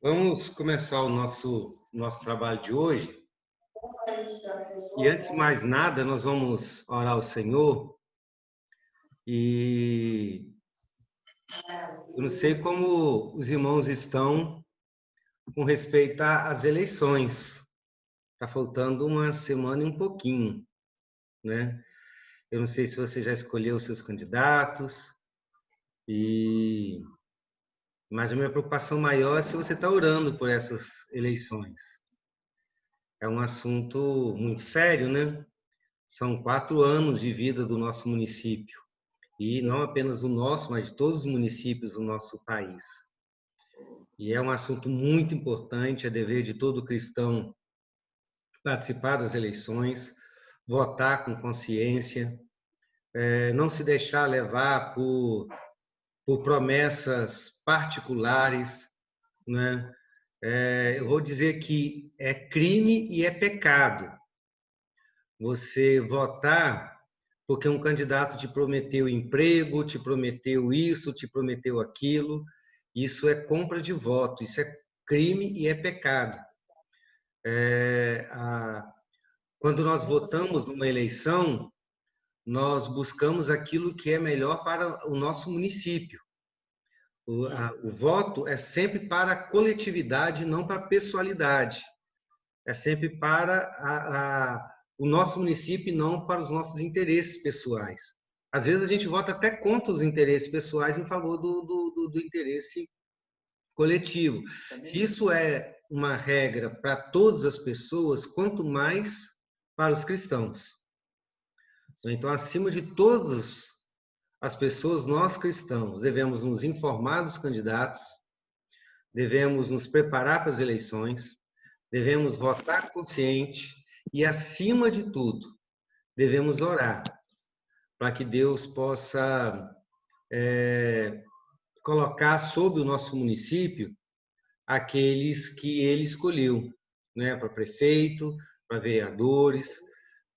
Vamos começar o nosso trabalho de hoje. E antes de mais nada, nós vamos orar ao Senhor. E eu não sei como os irmãos estão com respeito às eleições. Está faltando uma semana e um pouquinho, né? Eu não sei se você já escolheu os seus candidatos, mas a minha preocupação maior é se você está orando por essas eleições. É um assunto muito sério, né? São 4 anos de vida do nosso município, e não apenas do nosso, mas de todos os municípios do nosso país. E é um assunto muito importante, é dever de todo cristão participar das eleições, votar com consciência, não se deixar levar por promessas particulares, né? Eu vou dizer que é crime e é pecado você votar porque um candidato te prometeu emprego, te prometeu isso, te prometeu aquilo. Isso é compra de voto, isso é crime e é pecado. Quando nós votamos numa eleição, nós buscamos aquilo que é melhor para o nosso município. O voto é sempre para a coletividade, não para a pessoalidade. É sempre para o nosso município e não para os nossos interesses pessoais. Às vezes a gente vota até contra os interesses pessoais em favor do interesse coletivo. Se isso é uma regra para todas as pessoas, quanto mais para os cristãos. Então, acima de todas as pessoas, nós cristãos devemos nos informar dos candidatos, devemos nos preparar para as eleições, devemos votar consciente e, acima de tudo, devemos orar para que Deus possa colocar sobre o nosso município aqueles que Ele escolheu, né, para prefeito, para vereadores,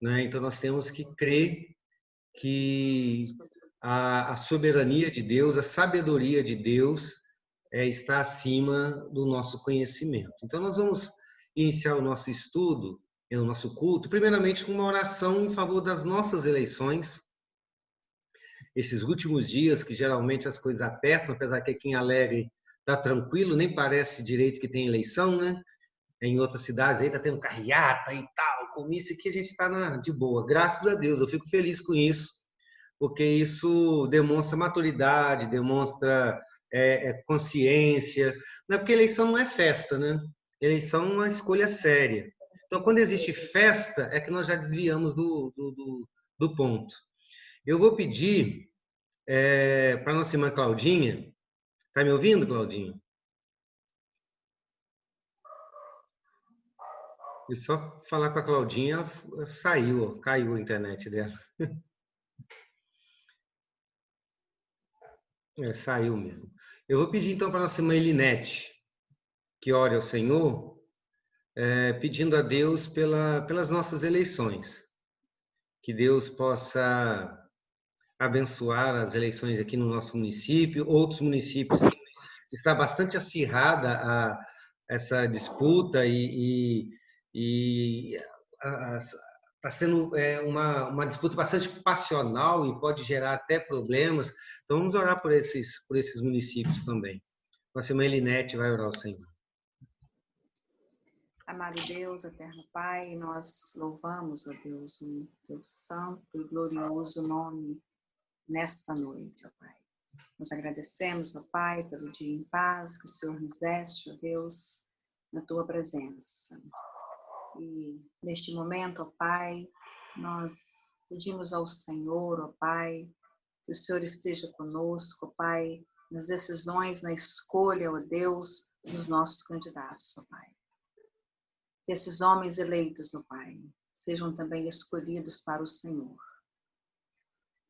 né? Então nós temos que crer que a soberania de Deus, a sabedoria de Deus está acima do nosso conhecimento. Então nós vamos iniciar o nosso estudo, o nosso culto, primeiramente com uma oração em favor das nossas eleições. Esses últimos dias que geralmente as coisas apertam, apesar que aqui em Alegre está tranquilo, nem parece direito que tem eleição, né? Em outras cidades aí está tendo carreata e tal, comício, aqui a gente está de boa. Graças a Deus, eu fico feliz com isso, porque isso demonstra maturidade, demonstra consciência. Não é porque eleição não é festa, né? Eleição é uma escolha séria. Então, quando existe festa, é que nós já desviamos do ponto. Eu vou pedir para a nossa irmã Claudinha. Está me ouvindo, Claudinha? E só falar com a Claudinha, saiu, caiu a internet dela. Saiu mesmo. Eu vou pedir então para a nossa irmã Elinete que ore ao Senhor, pedindo a Deus pelas nossas eleições. Que Deus possa abençoar as eleições aqui no nosso município, outros municípios. Está bastante acirrada essa disputa está sendo uma disputa bastante passional e pode gerar até problemas. Então, vamos orar por esses municípios também. Nossa irmã Elinete vai orar ao Senhor. Amado Deus, eterno Pai, nós louvamos, ó Deus, o teu santo e glorioso nome nesta noite, ó Pai. Nós agradecemos, ó Pai, pelo dia em paz que o Senhor nos deste, ó Deus, na tua presença. E neste momento, ó Pai, nós pedimos ao Senhor, ó Pai, que o Senhor esteja conosco, ó Pai, nas decisões, na escolha, ó Deus, dos nossos candidatos, ó Pai. Que esses homens eleitos, ó Pai, sejam também escolhidos para o Senhor.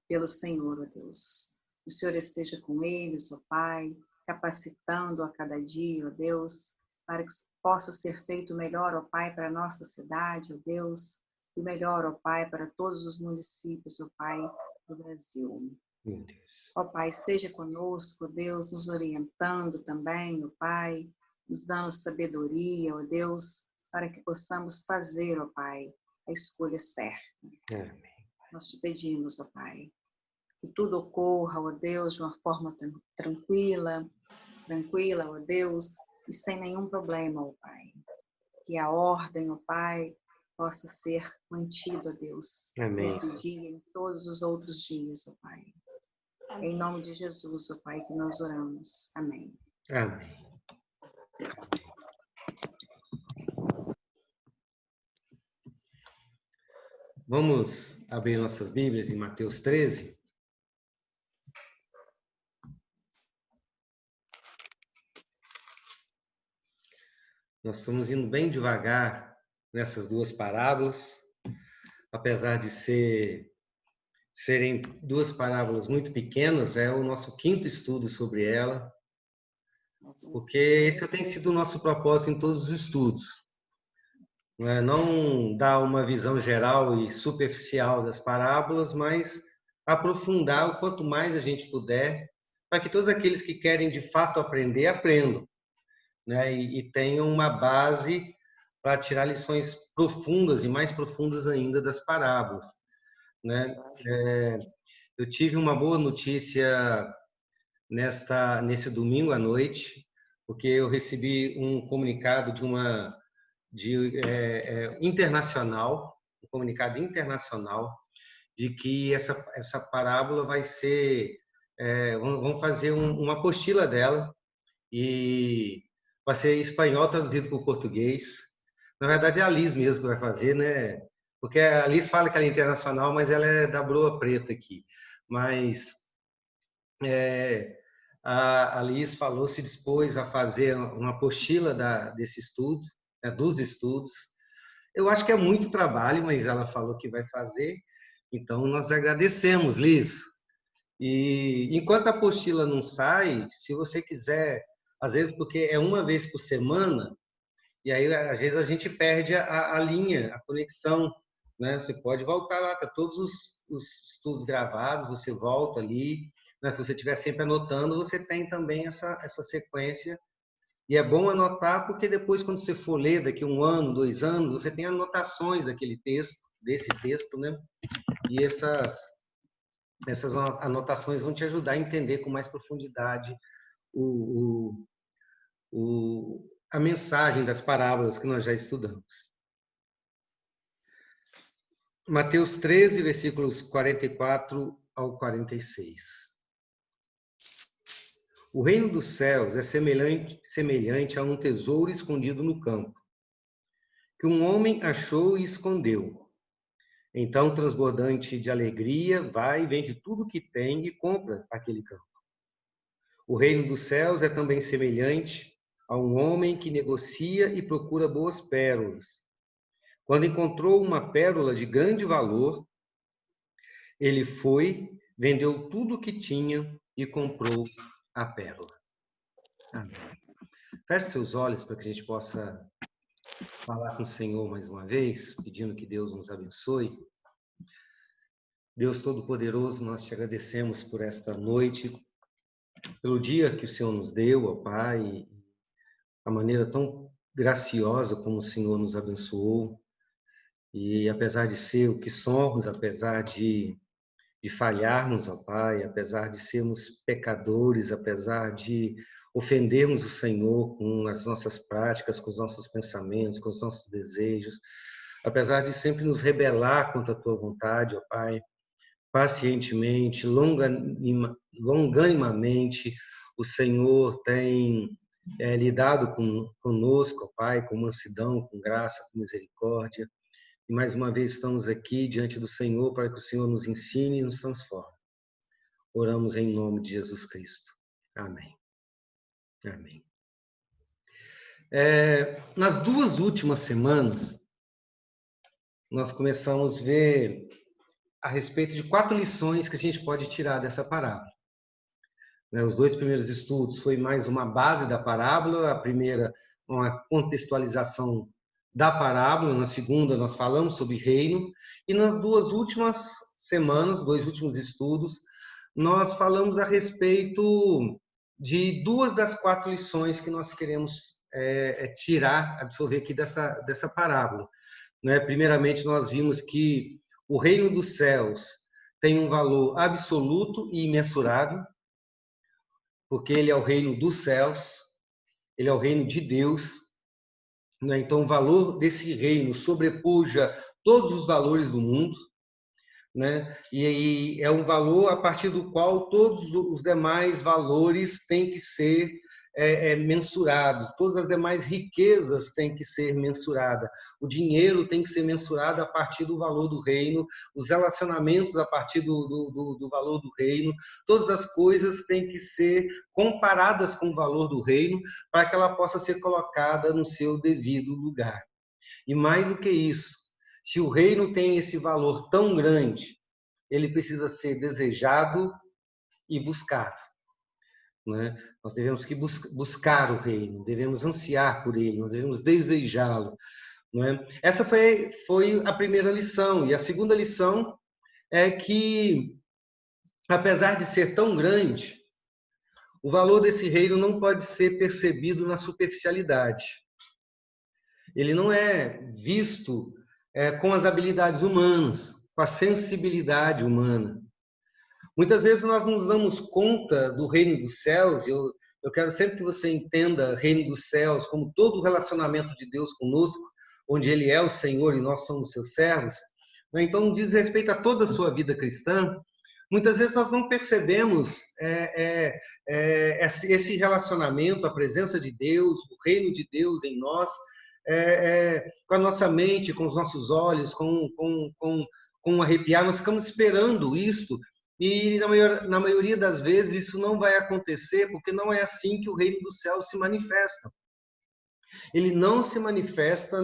Pelo Senhor, ó Deus. Que o Senhor esteja com eles, ó Pai, capacitando a cada dia, ó Deus, para que possa ser feito o melhor, ó Pai, para a nossa cidade, ó Deus, e o melhor, ó Pai, para todos os municípios, ó Pai, do Brasil. Meu Deus. Ó Pai, esteja conosco, Deus, nos orientando também, ó Pai, nos dando sabedoria, ó Deus, para que possamos fazer, ó Pai, a escolha certa. Amém. Nós te pedimos, ó Pai, que tudo ocorra, ó Deus, de uma forma tranquila, ó Deus, e sem nenhum problema, ó Pai. Que a ordem, ó Pai, possa ser mantida, ó Deus, Amém. nesse dia e em todos os outros dias, ó Pai. Em nome de Jesus, ó Pai, que nós oramos. Amém. Amém. Vamos abrir nossas Bíblias em Mateus 13. Nós estamos indo bem devagar nessas duas parábolas, apesar de serem duas parábolas muito pequenas, é o nosso quinto estudo sobre ela, porque esse tem sido o nosso propósito em todos os estudos. Não dar uma visão geral e superficial das parábolas, mas aprofundar o quanto mais a gente puder, para que todos aqueles que querem de fato aprender, aprendam, né? E tenham uma base para tirar lições profundas e mais profundas ainda das parábolas, né? Eu tive uma boa notícia nesse domingo à noite, porque eu recebi um comunicado internacional, um comunicado internacional de que essa parábola vai ser, vão fazer uma apostila dela e vai ser espanhol traduzido para o português. Na verdade é a Liz mesmo que vai fazer, né? Porque a Liz fala que ela é internacional, mas ela é da broa preta aqui. Mas a Liz se dispôs a fazer uma apostila desse estudo, né, dos estudos. Eu acho que é muito trabalho, mas ela falou que vai fazer. Então, nós agradecemos, Liz. E enquanto a apostila não sai, se você quiser, às vezes porque é uma vez por semana, e aí às vezes a gente perde a linha, a conexão, né? Você pode voltar lá, tá todos os estudos gravados, você volta ali, né? Se você estiver sempre anotando, você tem também essa sequência. E é bom anotar porque depois, quando você for ler daqui 1 ano, 2 anos, você tem anotações daquele texto, desse texto, né? E essas anotações vão te ajudar a entender com mais profundidade a mensagem das parábolas que nós já estudamos. Mateus 13, versículos 44 ao 46. O reino dos céus é semelhante a um tesouro escondido no campo, que um homem achou e escondeu. Então, transbordante de alegria, vai e vende tudo o que tem e compra aquele campo. O reino dos céus é também semelhante a um homem que negocia e procura boas pérolas. Quando encontrou uma pérola de grande valor, ele foi, vendeu tudo o que tinha e comprou a pérola. Amém. Feche seus olhos para que a gente possa falar com o Senhor mais uma vez, pedindo que Deus nos abençoe. Deus Todo-Poderoso, nós te agradecemos por esta noite, pelo dia que o Senhor nos deu, ó Pai, a maneira tão graciosa como o Senhor nos abençoou. E apesar de ser o que somos, apesar de falharmos, ó Pai, apesar de sermos pecadores, apesar de ofendermos o Senhor com as nossas práticas, com os nossos pensamentos, com os nossos desejos, apesar de sempre nos rebelar contra a Tua vontade, ó Pai, pacientemente, longanimamente, o Senhor tem lidado conosco, ó Pai, com mansidão, com graça, com misericórdia. E mais uma vez estamos aqui diante do Senhor para que o Senhor nos ensine e nos transforme. Oramos em nome de Jesus Cristo. Amém. Amém. Nas 2 últimas semanas, nós começamos a ver a respeito de 4 lições que a gente pode tirar dessa parábola. Os 2 primeiros estudos foi mais uma base da parábola, a primeira, uma contextualização da parábola, na segunda nós falamos sobre reino, e nas 2 últimas semanas, 2 últimos estudos, nós falamos a respeito de 2 das 4 lições que nós queremos tirar, absorver aqui dessa parábola. Né? Primeiramente, nós vimos que o reino dos céus tem um valor absoluto e imensurável, porque ele é o reino dos céus, ele é o reino de Deus. Né? Então, o valor desse reino sobrepuja todos os valores do mundo. Né? E é um valor a partir do qual todos os demais valores têm que ser mensurados, todas as demais riquezas têm que ser mensuradas. O dinheiro tem que ser mensurado a partir do valor do reino, os relacionamentos a partir do valor do reino, todas as coisas têm que ser comparadas com o valor do reino para que ela possa ser colocada no seu devido lugar. E mais do que isso, se o reino tem esse valor tão grande, ele precisa ser desejado e buscado. Né? Nós devemos que buscar o reino, devemos ansiar por ele, nós devemos desejá-lo. Né? Essa foi a primeira lição. E a segunda lição é que, apesar de ser tão grande, o valor desse reino não pode ser percebido na superficialidade. Ele não é visto com as habilidades humanas, com a sensibilidade humana. Muitas vezes nós nos damos conta do reino dos céus, e eu quero sempre que você entenda o reino dos céus como todo o relacionamento de Deus conosco, onde Ele é o Senhor e nós somos seus servos. Então, diz respeito a toda a sua vida cristã, muitas vezes nós não percebemos esse relacionamento, a presença de Deus, o reino de Deus em nós, com a nossa mente, com os nossos olhos, com arrepiar, nós ficamos esperando isso. E na maioria das vezes isso não vai acontecer, porque não é assim que o reino do céu se manifesta. Ele não se manifesta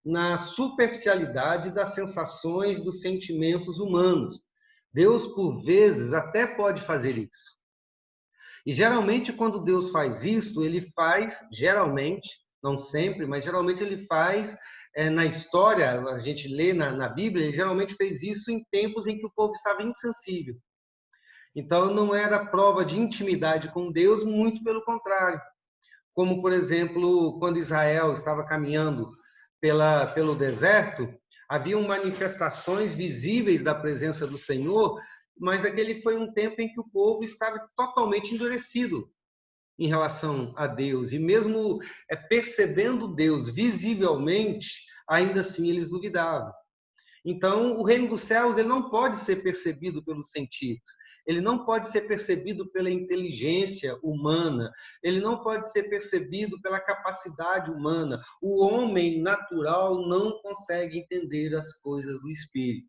na superficialidade das sensações, dos sentimentos humanos. Deus, por vezes, até pode fazer isso. E geralmente, quando Deus faz isso, ele faz, geralmente, não sempre, mas geralmente ele faz na história, a gente lê na Bíblia, ele geralmente fez isso em tempos em que o povo estava insensível. Então, não era prova de intimidade com Deus, muito pelo contrário. Como, por exemplo, quando Israel estava caminhando pelo deserto, haviam manifestações visíveis da presença do Senhor, mas aquele foi um tempo em que o povo estava totalmente endurecido em relação a Deus. E mesmo percebendo Deus visivelmente, ainda assim eles duvidavam. Então, o reino dos céus ele não pode ser percebido pelos sentidos, ele não pode ser percebido pela inteligência humana, ele não pode ser percebido pela capacidade humana. O homem natural não consegue entender as coisas do Espírito.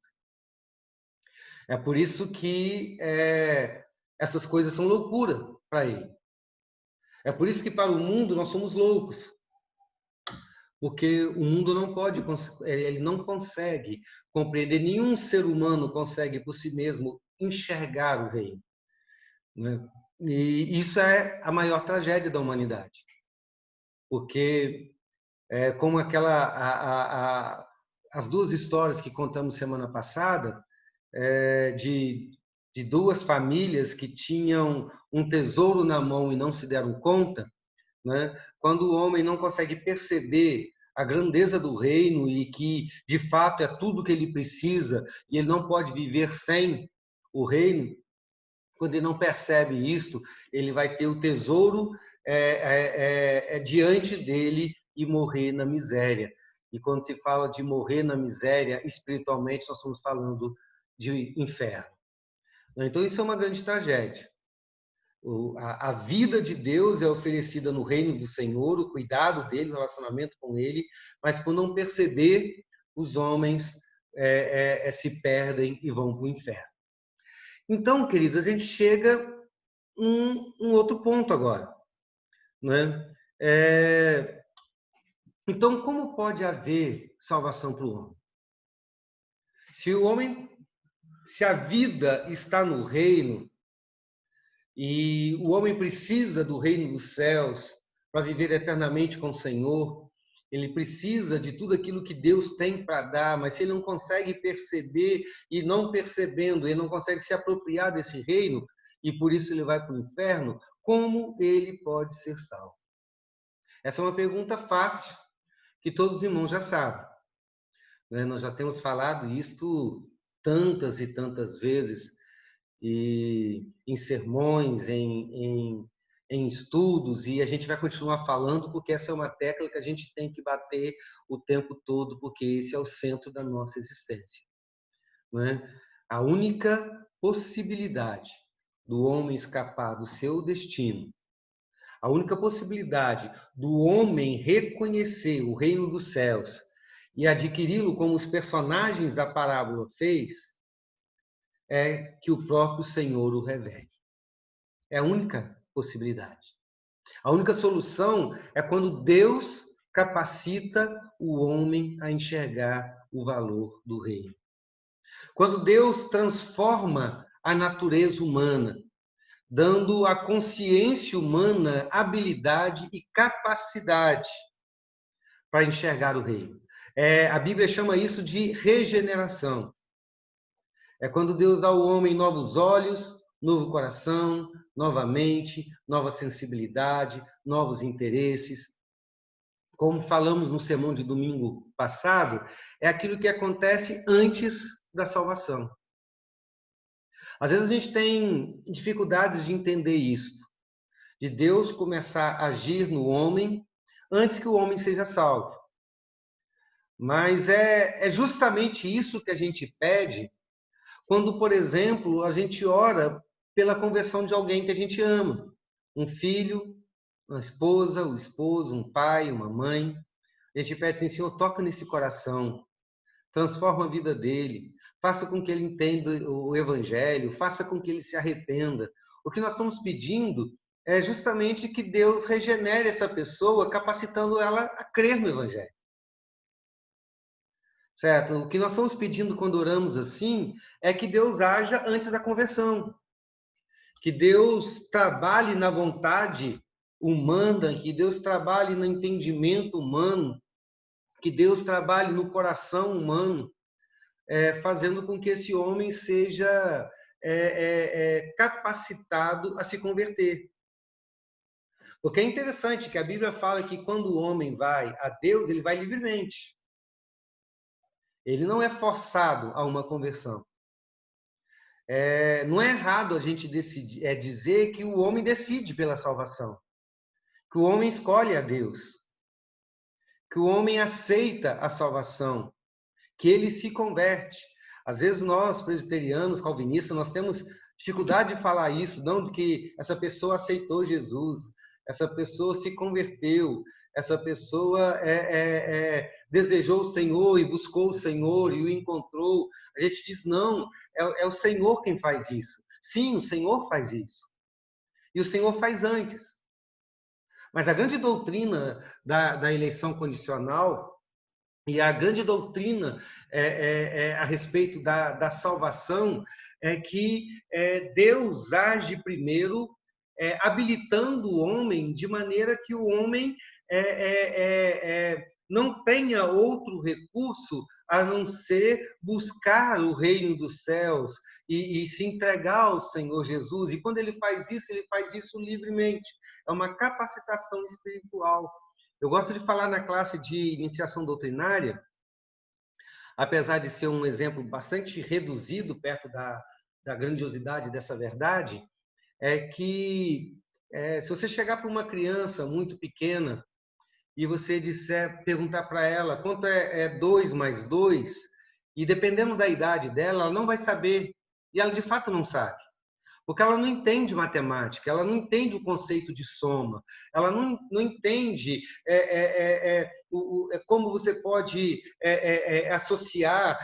É por isso que essas coisas são loucura para ele. É por isso que para o mundo nós somos loucos. Porque o mundo não pode, ele não consegue compreender, nenhum ser humano consegue por si mesmo enxergar o reino. Né? E isso é a maior tragédia da humanidade. Porque, como as 2 histórias que contamos semana passada, de 2 famílias que tinham um tesouro na mão e não se deram conta, né? Quando o homem não consegue perceber a grandeza do reino e que, de fato, é tudo que ele precisa e ele não pode viver sem o reino, quando ele não percebe isto, ele vai ter o tesouro diante dele e morrer na miséria. E quando se fala de morrer na miséria, espiritualmente, nós estamos falando de inferno. Então, isso é uma grande tragédia. A vida de Deus é oferecida no reino do Senhor, o cuidado dele, o relacionamento com ele, mas por não perceber, os homens se perdem e vão para o inferno. Então, queridos, a gente chega um outro ponto agora. Né? Então, como pode haver salvação para o homem? Se a vida está no reino, e o homem precisa do reino dos céus para viver eternamente com o Senhor, ele precisa de tudo aquilo que Deus tem para dar, mas se ele não consegue perceber e não percebendo, ele não consegue se apropriar desse reino e por isso ele vai para o inferno, como ele pode ser salvo? Essa é uma pergunta fácil, que todos os irmãos já sabem, né? Nós já temos falado isto tantas e tantas vezes, e em sermões, em estudos, e a gente vai continuar falando, porque essa é uma tecla que a gente tem que bater o tempo todo, porque esse é o centro da nossa existência, né? A única possibilidade do homem escapar do seu destino, a única possibilidade do homem reconhecer o reino dos céus e adquiri-lo como os personagens da parábola fez, é que o próprio Senhor o revele. É a única possibilidade. A única solução é quando Deus capacita o homem a enxergar o valor do reino. Quando Deus transforma a natureza humana, dando à consciência humana habilidade e capacidade para enxergar o reino. A Bíblia chama isso de regeneração. É quando Deus dá ao homem novos olhos, novo coração, nova mente, nova sensibilidade, novos interesses. Como falamos no sermão de domingo passado, é aquilo que acontece antes da salvação. Às vezes a gente tem dificuldades de entender isso, de Deus começar a agir no homem antes que o homem seja salvo. Mas é justamente isso que a gente pede quando, por exemplo, a gente ora pela conversão de alguém que a gente ama, um filho, uma esposa, um esposo, um pai, uma mãe. A gente pede assim: Senhor, toca nesse coração, transforma a vida dele, faça com que ele entenda o evangelho, faça com que ele se arrependa. O que nós estamos pedindo é justamente que Deus regenere essa pessoa, capacitando ela a crer no evangelho. Certo? O que nós estamos pedindo quando oramos assim é que Deus haja antes da conversão. Que Deus trabalhe na vontade humana, que Deus trabalhe no entendimento humano, que Deus trabalhe no coração humano, fazendo com que esse homem seja capacitado a se converter. Porque é interessante que a Bíblia fala que quando o homem vai a Deus, ele vai livremente. Ele não é forçado a uma conversão. Não é errado a gente dizer que o homem decide pela salvação, que o homem escolhe a Deus, que o homem aceita a salvação, que ele se converte. Às vezes nós, presbiterianos, calvinistas, nós temos dificuldade de falar isso, não de que essa pessoa aceitou Jesus, essa pessoa se converteu, essa pessoa desejou o Senhor e buscou o Senhor e o encontrou. A gente diz, não, é o Senhor quem faz isso. Sim, o Senhor faz isso. E o Senhor faz antes. Mas a grande doutrina da eleição condicional e a grande doutrina a respeito da salvação é que Deus age primeiro habilitando o homem de maneira que o homem não tenha outro recurso a não ser buscar o reino dos céus e se entregar ao Senhor Jesus. E quando ele faz isso livremente. É uma capacitação espiritual. Eu gosto de falar na classe de iniciação doutrinária, apesar de ser um exemplo bastante reduzido perto da grandiosidade dessa verdade, é que se você chegar para uma criança muito pequena e você perguntar para ela quanto é 2 mais 2, e dependendo da idade dela, ela não vai saber, e ela de fato não sabe. Porque ela não entende matemática, ela não entende o conceito de soma, ela não entende como você pode associar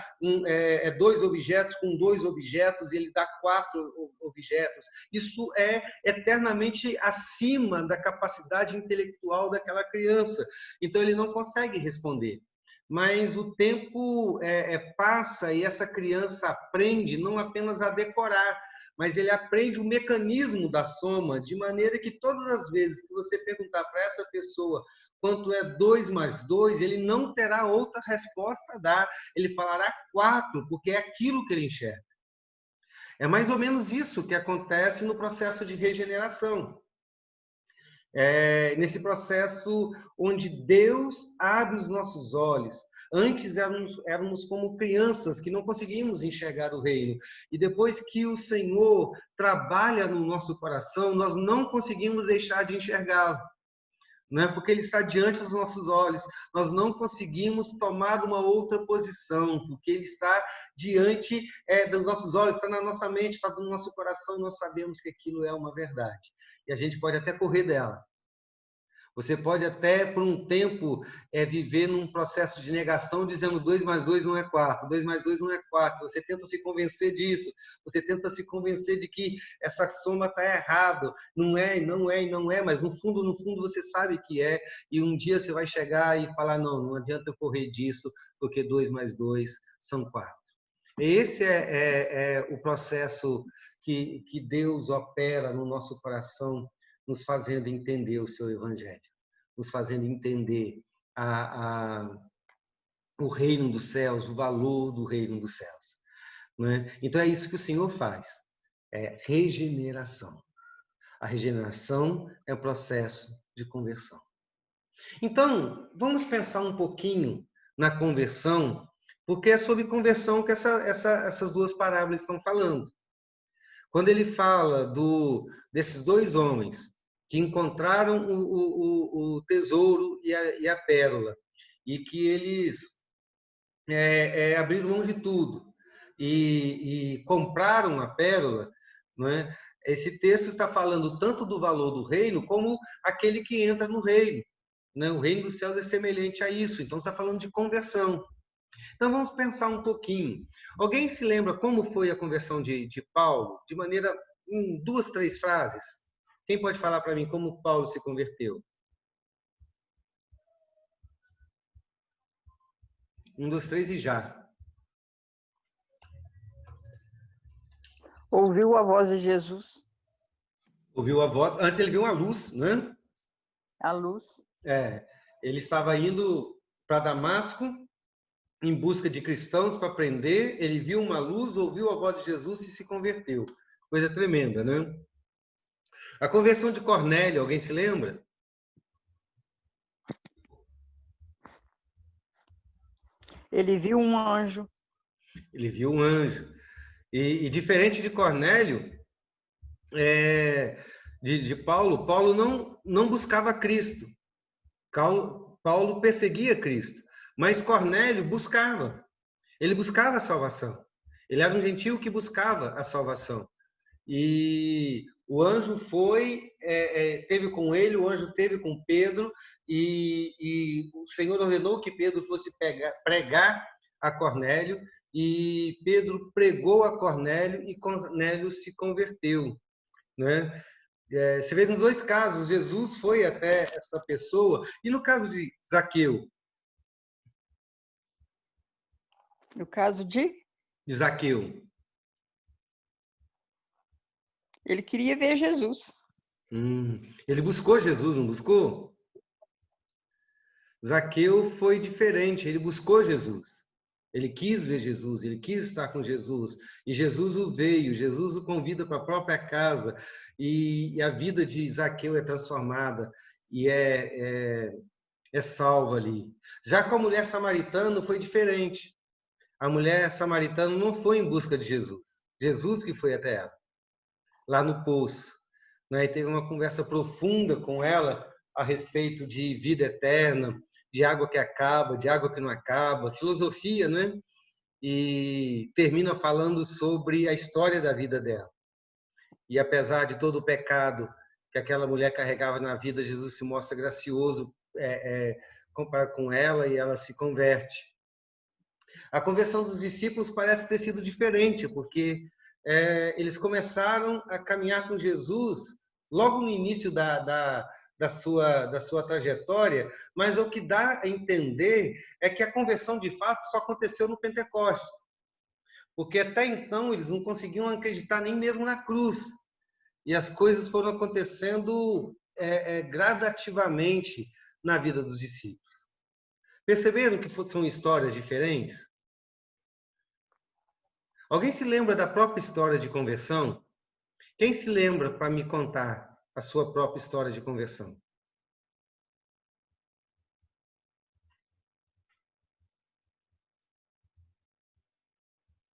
dois objetos com dois objetos e ele dá 4 objetos. Isso é eternamente acima da capacidade intelectual daquela criança. Então, ele não consegue responder. Mas o tempo passa e essa criança aprende não apenas a decorar, mas ele aprende o mecanismo da soma, de maneira que todas as vezes que você perguntar para essa pessoa quanto é 2 mais 2, ele não terá outra resposta a dar. Ele falará 4, porque é aquilo que ele enxerga. É mais ou menos isso que acontece no processo de regeneração. Nesse processo onde Deus abre os nossos olhos. Antes éramos como crianças que não conseguimos enxergar o reino. E depois que o Senhor trabalha no nosso coração, nós não conseguimos deixar de enxergá-lo. Não é porque ele está diante dos nossos olhos. Nós não conseguimos tomar uma outra posição, porque ele está diante dos nossos olhos, está na nossa mente, está no nosso coração, nós sabemos que aquilo é uma verdade. E a gente pode até correr dela. Você pode até, por um tempo, viver num processo de negação, dizendo 2 mais 2 não é 4, 2 mais 2 não é 4. Você tenta se convencer disso, você tenta se convencer de que essa soma está errada. Não é, não é, não é, mas no fundo você sabe que é. E um dia você vai chegar e falar, não adianta eu correr disso, porque 2 mais 2 são 4. Esse é o processo que Deus opera no nosso coração, nos fazendo entender o seu evangelho, nos fazendo entender o reino dos céus, o valor do reino dos céus. Né? Então é isso que o Senhor faz, é regeneração. A regeneração é o processo de conversão. Então, vamos pensar um pouquinho na conversão, porque é sobre conversão que essas duas parábolas estão falando. Quando ele fala desses 2 homens que encontraram o tesouro e a pérola, e que eles abriram mão de tudo e compraram a pérola, não é? Esse texto está falando tanto do valor do reino, como aquele que entra no reino. Né? O reino dos céus é semelhante a isso, então está falando de conversão. Então vamos pensar um pouquinho. Alguém se lembra como foi a conversão de Paulo? De maneira, em 2, 3 frases. Quem pode falar para mim como Paulo se converteu? 1, 2, 3 e já. Ouviu a voz de Jesus. Ouviu a voz. Antes ele viu uma luz, né? A luz. Ele estava indo para Damasco em busca de cristãos para prender. Ele viu uma luz, ouviu a voz de Jesus e se converteu. Coisa tremenda, né? A conversão de Cornélio, alguém se lembra? Ele viu um anjo. Ele viu um anjo. E diferente de Cornélio, de Paulo, Paulo não buscava Cristo. Paulo perseguia Cristo. Mas Cornélio buscava. Ele buscava a salvação. Ele era um gentio que buscava a salvação. E o anjo teve com ele, o anjo teve com Pedro, e o Senhor ordenou que Pedro fosse pregar a Cornélio, e Pedro pregou a Cornélio, e Cornélio se converteu. Né? Você vê nos 2 casos, Jesus foi até essa pessoa, e no caso de Zaqueu? No caso de Zaqueu. Ele queria ver Jesus. Ele buscou Jesus, não buscou? Zaqueu foi diferente, ele buscou Jesus. Ele quis ver Jesus, ele quis estar com Jesus. E Jesus o veio, Jesus o convida para a própria casa. E a vida de Zaqueu é transformada e é salva ali. Já com a mulher samaritana foi diferente. A mulher samaritana não foi em busca de Jesus. Jesus que foi até ela, lá no poço. Né? E teve uma conversa profunda com ela a respeito de vida eterna, de água que acaba, de água que não acaba, filosofia, né? E termina falando sobre a história da vida dela. E apesar de todo o pecado que aquela mulher carregava na vida, Jesus se mostra gracioso comparado com ela e ela se converte. A conversão dos discípulos parece ter sido diferente, porque eles começaram a caminhar com Jesus logo no início da sua trajetória, mas o que dá a entender é que a conversão de fato só aconteceu no Pentecostes, porque até então eles não conseguiam acreditar nem mesmo na cruz, e as coisas foram acontecendo gradativamente, na vida dos discípulos. Perceberam que são histórias diferentes? Alguém se lembra da própria história de conversão? Quem se lembra para me contar a sua própria história de conversão?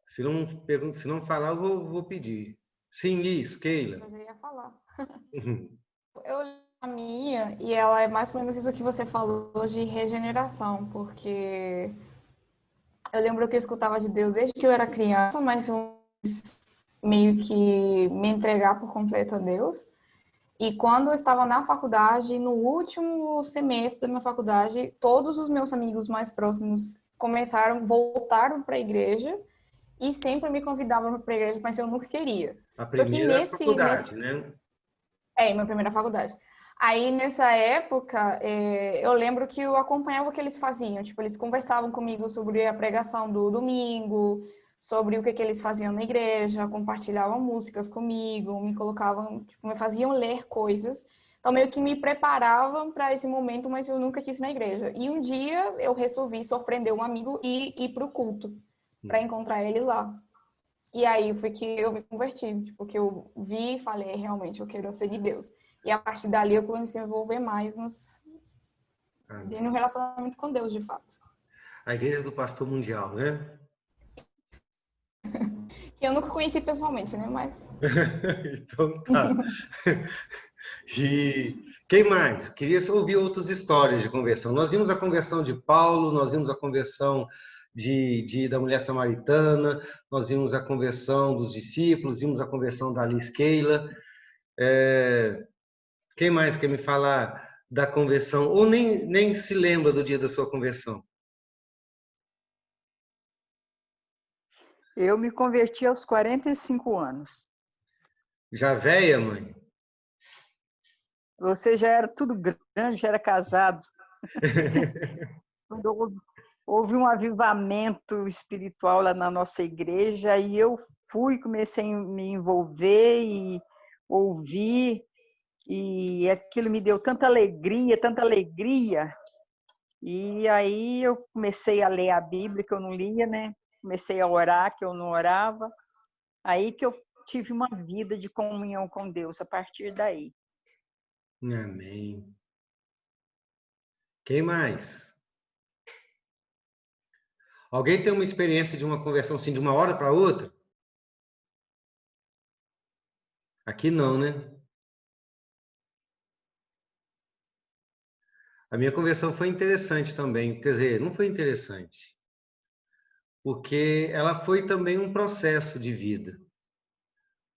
Se não falar, eu vou pedir. Sim, Liz, Keila. Eu já ia falar. Eu a minha, e ela é mais ou menos isso que você falou de regeneração, porque eu lembro que eu escutava de Deus desde que eu era criança, mas eu meio que me entregar por completo a Deus. E quando eu estava na faculdade, no último semestre da minha faculdade, todos os meus amigos mais próximos voltaram para a igreja e sempre me convidavam para a igreja, mas eu nunca queria. A Só que primeira faculdade, né? minha primeira faculdade. Aí, nessa época, eu lembro que eu acompanhava o que eles faziam. Tipo, eles conversavam comigo sobre a pregação do domingo, sobre o que eles faziam na igreja, compartilhavam músicas comigo, me colocavam, tipo, me faziam ler coisas. Então, meio que me preparavam para esse momento, mas eu nunca quis ir na igreja. E um dia, eu resolvi surpreender um amigo e ir para o culto, para encontrar ele lá. E aí foi que eu me converti, tipo, que eu vi e falei, realmente, eu quero seguir Deus. E a partir dali eu comecei a me envolver mais no relacionamento com Deus, de fato. A Igreja do Pastor Mundial, né? Que eu nunca conheci pessoalmente, né? Mas... Então tá. E quem mais? Queria ouvir outras histórias de conversão. Nós vimos a conversão de Paulo, nós vimos a conversão da mulher samaritana, nós vimos a conversão dos discípulos, vimos a conversão da Alice Keila. Quem mais quer me falar da conversão? Ou nem se lembra do dia da sua conversão? Eu me converti aos 45 anos. Já véia, mãe? Você já era tudo grande, já era casado. Quando houve um avivamento espiritual lá na nossa igreja, e eu comecei a me envolver e ouvir, e aquilo me deu tanta alegria, tanta alegria. E aí eu comecei a ler a Bíblia, que eu não lia, né? Comecei a orar, que eu não orava. Aí que eu tive uma vida de comunhão com Deus a partir daí. Amém. Quem mais? Alguém tem uma experiência de uma conversão assim de uma hora para outra? Aqui não, né? A minha conversão foi interessante também. Quer dizer, não foi interessante, porque ela foi também um processo de vida,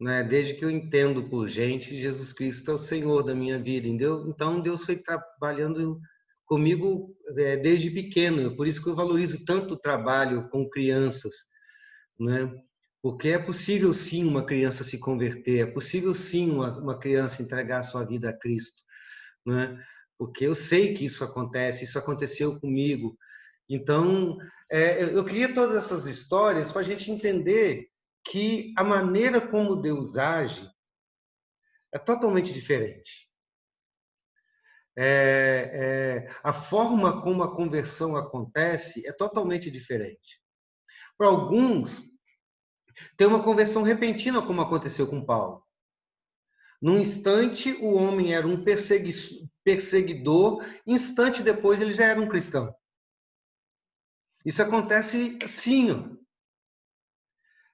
né? Desde que eu entendo por gente, Jesus Cristo é o Senhor da minha vida, entendeu? Então Deus foi trabalhando comigo desde pequeno, por isso que eu valorizo tanto o trabalho com crianças, né? Porque é possível sim uma criança se converter, é possível sim uma criança entregar a sua vida a Cristo, né? Porque eu sei que isso acontece, isso aconteceu comigo. Então, eu queria todas essas histórias para a gente entender que a maneira como Deus age é totalmente diferente. A forma como a conversão acontece é totalmente diferente. Para alguns, tem uma conversão repentina, como aconteceu com Paulo. Num instante, o homem era um perseguidor, instante depois, ele já era um cristão. Isso acontece assim, ó.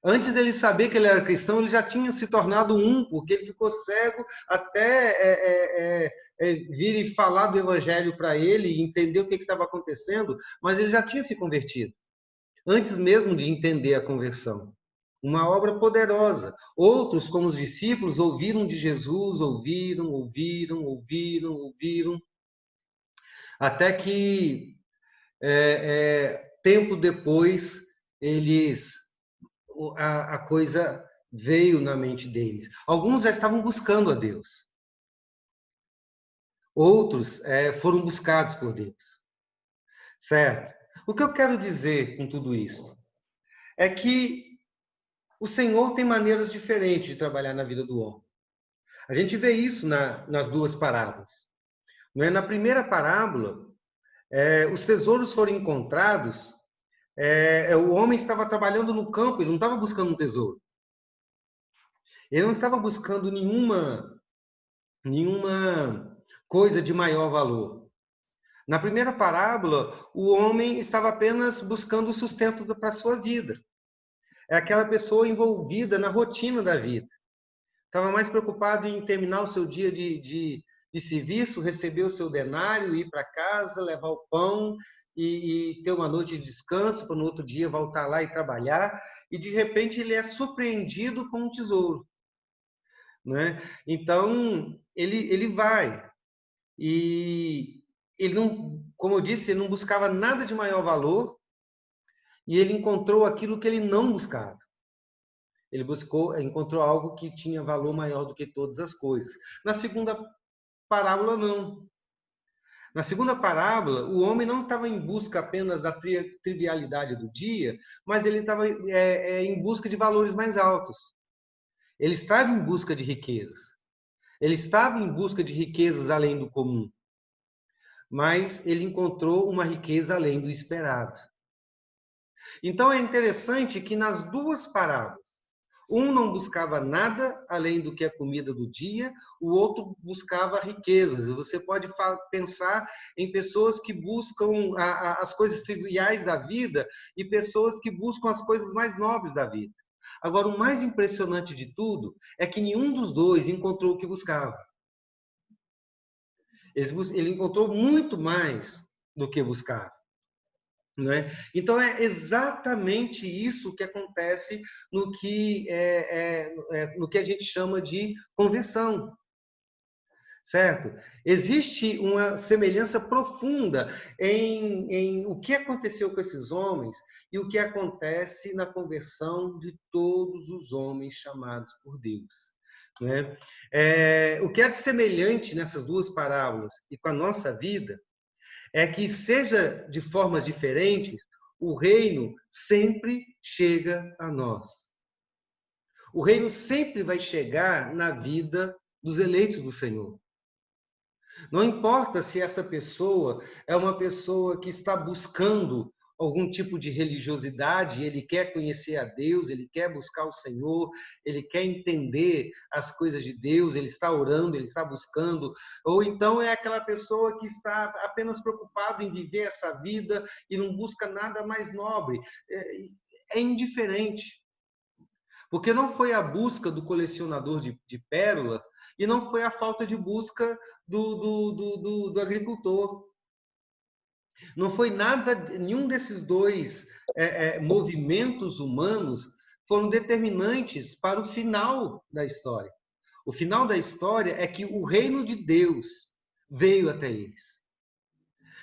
Antes dele saber que ele era cristão, ele já tinha se tornado um, porque ele ficou cego até vir e falar do evangelho para ele e entender o que estava acontecendo, mas ele já tinha se convertido, antes mesmo de entender a conversão. Uma obra poderosa. Outros, como os discípulos, ouviram de Jesus, ouviram, até que, tempo depois, a coisa veio na mente deles. Alguns já estavam buscando a Deus. Outros foram buscados por Deus. Certo? O que eu quero dizer com tudo isso é que o Senhor tem maneiras diferentes de trabalhar na vida do homem. A gente vê isso nas duas parábolas. Não é? Na primeira parábola, os tesouros foram encontrados, o homem estava trabalhando no campo, ele não estava buscando um tesouro. Ele não estava buscando nenhuma coisa de maior valor. Na primeira parábola, o homem estava apenas buscando o sustento para a sua vida. É aquela pessoa envolvida na rotina da vida. Estava mais preocupado em terminar o seu dia de serviço, receber o seu denário, ir para casa, levar o pão e ter uma noite de descanso para no outro dia voltar lá e trabalhar. E, de repente, ele é surpreendido com um tesouro. Né? Então, ele vai. E ele não, como eu disse, ele não buscava nada de maior valor e ele encontrou aquilo que ele não buscava. Ele encontrou algo que tinha valor maior do que todas as coisas. Na segunda parábola, não. Na segunda parábola, o homem não estava em busca apenas da trivialidade do dia, mas ele estava em busca de valores mais altos. Ele estava em busca de riquezas. Ele estava em busca de riquezas além do comum. Mas ele encontrou uma riqueza além do esperado. Então é interessante que nas duas parábolas, um não buscava nada além do que a comida do dia, o outro buscava riquezas. Você pode pensar em pessoas que buscam as coisas triviais da vida e pessoas que buscam as coisas mais nobres da vida. Agora, o mais impressionante de tudo é que nenhum dos dois encontrou o que buscava. Ele encontrou muito mais do que buscava. Né? Então, é exatamente isso que acontece no que a gente chama de conversão. Certo? Existe uma semelhança profunda em o que aconteceu com esses homens e o que acontece na conversão de todos os homens chamados por Deus. Né? O que é de semelhante nessas duas parábolas e com a nossa vida é que, seja de formas diferentes, o reino sempre chega a nós. O reino sempre vai chegar na vida dos eleitos do Senhor. Não importa se essa pessoa é uma pessoa que está buscando algum tipo de religiosidade, ele quer conhecer a Deus, ele quer buscar o Senhor, ele quer entender as coisas de Deus, ele está orando, ele está buscando, ou então é aquela pessoa que está apenas preocupado em viver essa vida e não busca nada mais nobre. É indiferente. Porque não foi a busca do colecionador de pérola e não foi a falta de busca do agricultor. Não foi nada, nenhum desses dois movimentos humanos foram determinantes para o final da história. O final da história é que o reino de Deus veio até eles.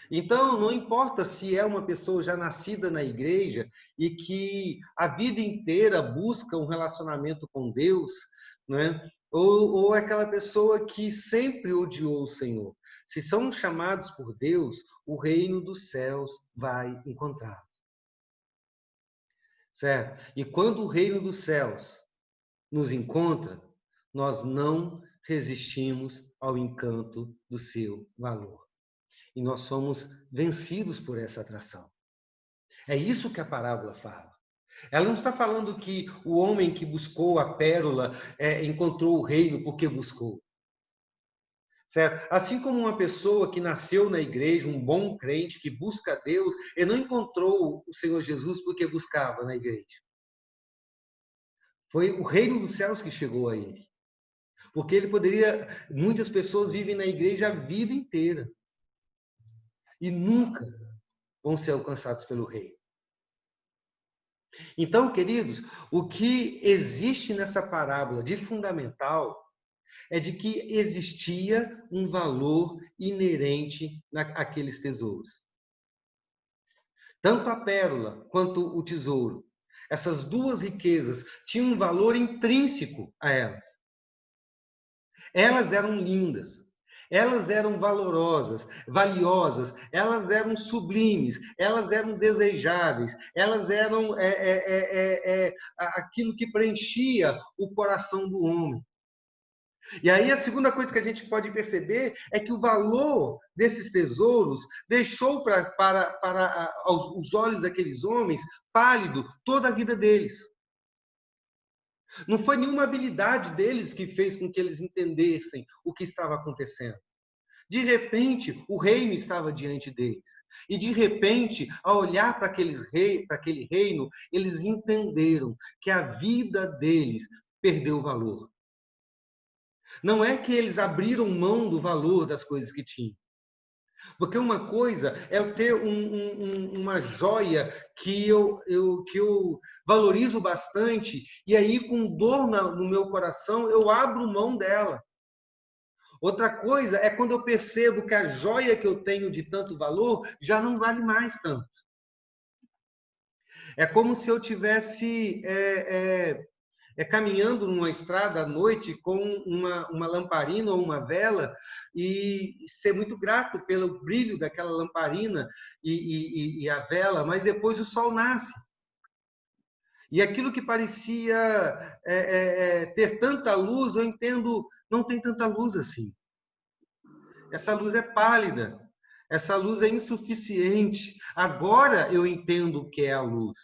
Então, não importa se é uma pessoa já nascida na igreja e que a vida inteira busca um relacionamento com Deus, né? Ou aquela pessoa que sempre odiou o Senhor. Se são chamados por Deus, o reino dos céus vai encontrá-los. Certo? E quando o reino dos céus nos encontra, nós não resistimos ao encanto do seu valor. E nós somos vencidos por essa atração. É isso que a parábola fala. Ela não está falando que o homem que buscou a pérola encontrou o reino porque buscou. Certo? Assim como uma pessoa que nasceu na igreja, um bom crente que busca a Deus, ele não encontrou o Senhor Jesus porque buscava na igreja. Foi o reino dos céus que chegou a ele. Porque ele poderia... Muitas pessoas vivem na igreja a vida inteira e nunca vão ser alcançados pelo reino. Então, queridos, o que existe nessa parábola de fundamental é de que existia um valor inerente àqueles tesouros. Tanto a pérola quanto o tesouro, essas duas riquezas tinham um valor intrínseco a elas. Elas eram lindas. Elas eram valorosas, valiosas, elas eram sublimes, elas eram desejáveis, elas eram aquilo que preenchia o coração do homem. E aí a segunda coisa que a gente pode perceber é que o valor desses tesouros deixou para os olhos daqueles homens pálido toda a vida deles. Não foi nenhuma habilidade deles que fez com que eles entendessem o que estava acontecendo. De repente, o reino estava diante deles. E de repente, ao olhar para aquele reino, eles entenderam que a vida deles perdeu valor. Não é que eles abriram mão do valor das coisas que tinham. Porque uma coisa é eu ter uma joia que eu valorizo bastante, e aí, com dor no meu coração, eu abro mão dela. Outra coisa é quando eu percebo que a joia que eu tenho de tanto valor já não vale mais tanto. É como se eu tivesse caminhando numa estrada à noite com uma lamparina ou uma vela e ser muito grato pelo brilho daquela lamparina e a vela, mas depois o sol nasce. E aquilo que parecia ter tanta luz, eu entendo, não tem tanta luz assim. Essa luz é pálida, essa luz é insuficiente. Agora eu entendo o que é a luz.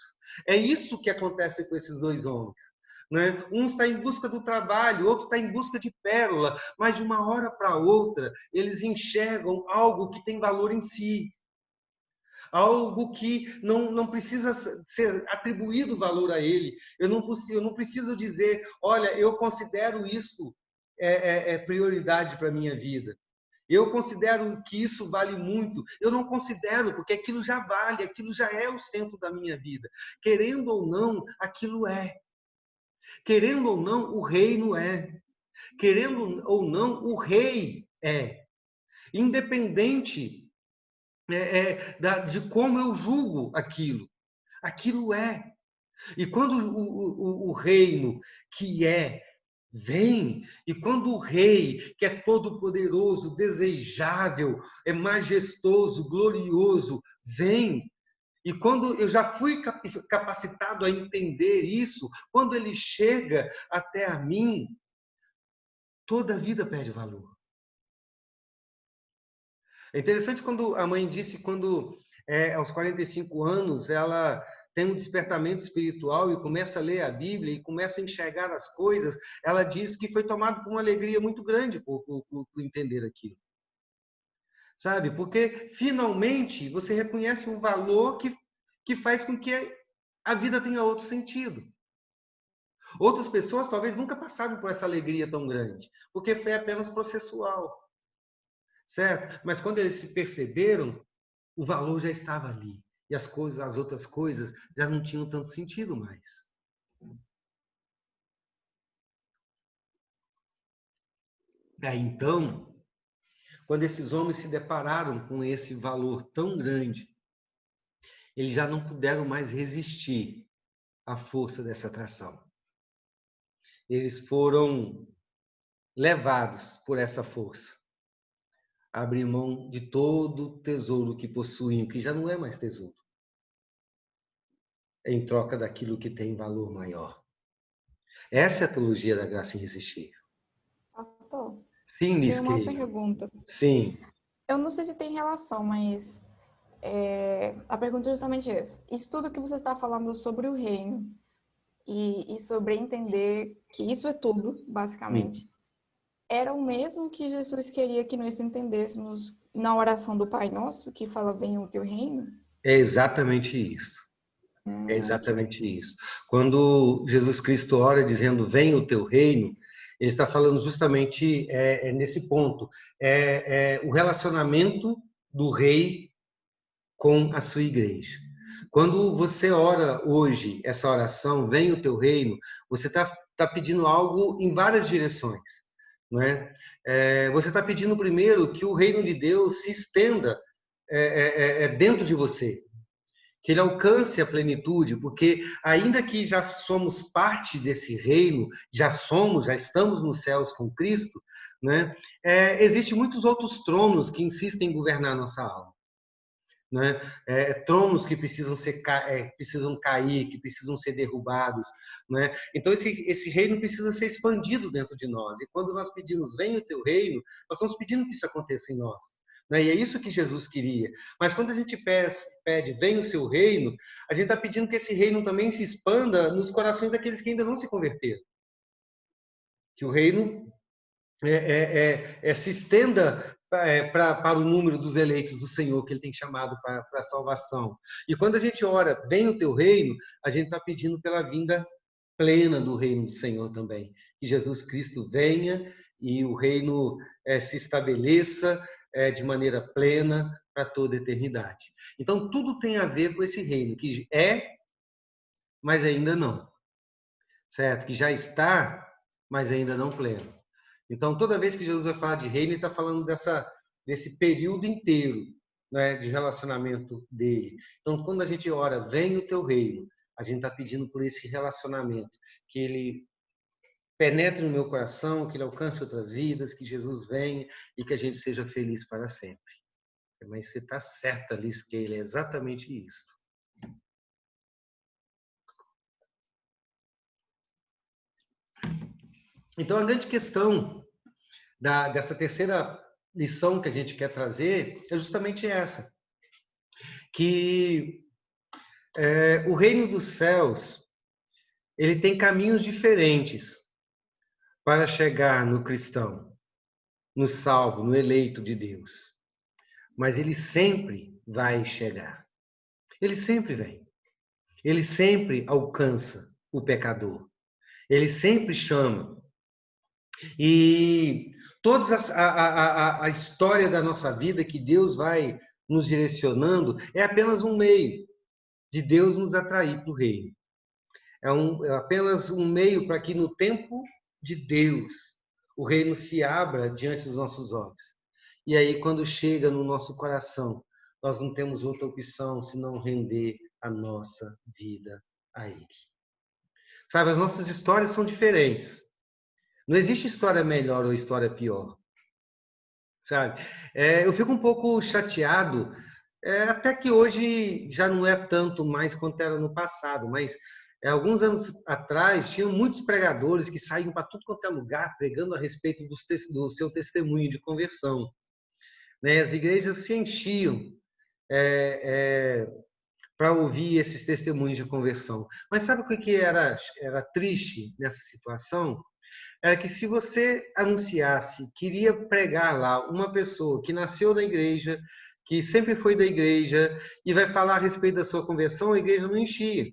É isso que acontece com esses dois homens. Né? Um está em busca do trabalho, outro está em busca de pérola, mas de uma hora para outra eles enxergam algo que tem valor em si. Algo que não precisa ser atribuído valor a ele. Eu não preciso dizer, olha, eu considero isso prioridade para a minha vida. Eu considero que isso vale muito. Eu não considero, porque aquilo já vale, aquilo já é o centro da minha vida. Querendo ou não, aquilo é. Querendo ou não, o reino é. Querendo ou não, o rei é. Independente de como eu julgo aquilo. Aquilo é. E quando o reino que vem, e quando o rei, que é todo-poderoso, desejável, é majestoso, glorioso, vem, e quando eu já fui capacitado a entender isso, quando ele chega até a mim, toda a vida perde valor. É interessante quando a mãe disse, quando aos 45 anos ela tem um despertamento espiritual e começa a ler a Bíblia e começa a enxergar as coisas, ela diz que foi tomado por uma alegria muito grande por entender aquilo. Sabe? Porque finalmente você reconhece um valor que faz com que a vida tenha outro sentido. Outras pessoas talvez nunca passaram por essa alegria tão grande, porque foi apenas processual. Certo? Mas quando eles se perceberam, o valor já estava ali. E as outras coisas já não tinham tanto sentido mais. Aí, então, quando esses homens se depararam com esse valor tão grande, eles já não puderam mais resistir à força dessa atração. Eles foram levados por essa força a abrir mão de todo o tesouro que possuíam, que já não é mais tesouro, em troca daquilo que tem valor maior. Essa é a teologia da graça irresistível. Pastor, Sim, tem uma Nisquei. pergunta. Sim. Eu não sei se tem relação, mas a pergunta é justamente essa. Isso tudo que você está falando sobre o reino e sobre entender que isso é tudo, basicamente, era o mesmo que Jesus queria que nós entendêssemos na oração do Pai Nosso, que fala, venha o teu reino? É exatamente isso. É exatamente isso. Quando Jesus Cristo ora dizendo, venha o teu reino, ele está falando justamente nesse ponto. O relacionamento do rei com a sua igreja. Quando você ora hoje, essa oração, venha o teu reino, você está pedindo algo em várias direções. Não é? Você está pedindo primeiro que o reino de Deus se estenda dentro de você, que ele alcance a plenitude, porque ainda que já somos parte desse reino, já estamos nos céus com Cristo, né? Existem muitos outros tronos que insistem em governar nossa alma. né? Tronos que precisam cair, que precisam ser derrubados, né? Então esse reino precisa ser expandido dentro de nós. E quando nós pedimos, venha o teu reino, nós estamos pedindo que isso aconteça em nós, né? E é isso que Jesus queria. Mas quando a gente pede, venha o seu reino, a gente está pedindo que esse reino também se expanda nos corações daqueles que ainda não se converteram. Que o reino se estenda para o número dos eleitos do Senhor que Ele tem chamado para a salvação. E quando a gente ora, vem o teu reino, a gente está pedindo pela vinda plena do reino do Senhor também. Que Jesus Cristo venha e o reino se estabeleça de maneira plena para toda a eternidade. Então, tudo tem a ver com esse reino, que mas ainda não. Certo? Que já está, mas ainda não pleno. Então, toda vez que Jesus vai falar de reino, ele está falando desse período inteiro, né, de relacionamento dele. Então, quando a gente ora, vem o teu reino, a gente está pedindo por esse relacionamento, que ele penetre no meu coração, que ele alcance outras vidas, que Jesus venha e que a gente seja feliz para sempre. Mas você está certa, Liz, que ele é exatamente isso. Então, a grande questão dessa terceira lição que a gente quer trazer é justamente essa, que o reino dos céus, ele tem caminhos diferentes para chegar no cristão, no salvo, no eleito de Deus. Mas ele sempre vai chegar. Ele sempre vem. Ele sempre alcança o pecador. Ele sempre chama. E toda a história da nossa vida que Deus vai nos direcionando é apenas um meio de Deus nos atrair para o reino. É apenas um meio para que no tempo de Deus o reino se abra diante dos nossos olhos. E aí, quando chega no nosso coração, nós não temos outra opção senão render a nossa vida a Ele. Sabe, as nossas histórias são diferentes. Não existe história melhor ou história pior, sabe? Eu fico um pouco chateado, até que hoje já não é tanto mais quanto era no passado, mas alguns anos atrás tinham muitos pregadores que saíam para tudo quanto é lugar pregando a respeito do seu testemunho de conversão, né? As igrejas se enchiam para ouvir esses testemunhos de conversão. Mas sabe o que era triste nessa situação? Era que se você anunciasse, queria pregar lá uma pessoa que nasceu na igreja, que sempre foi da igreja, e vai falar a respeito da sua conversão, a igreja não enchia.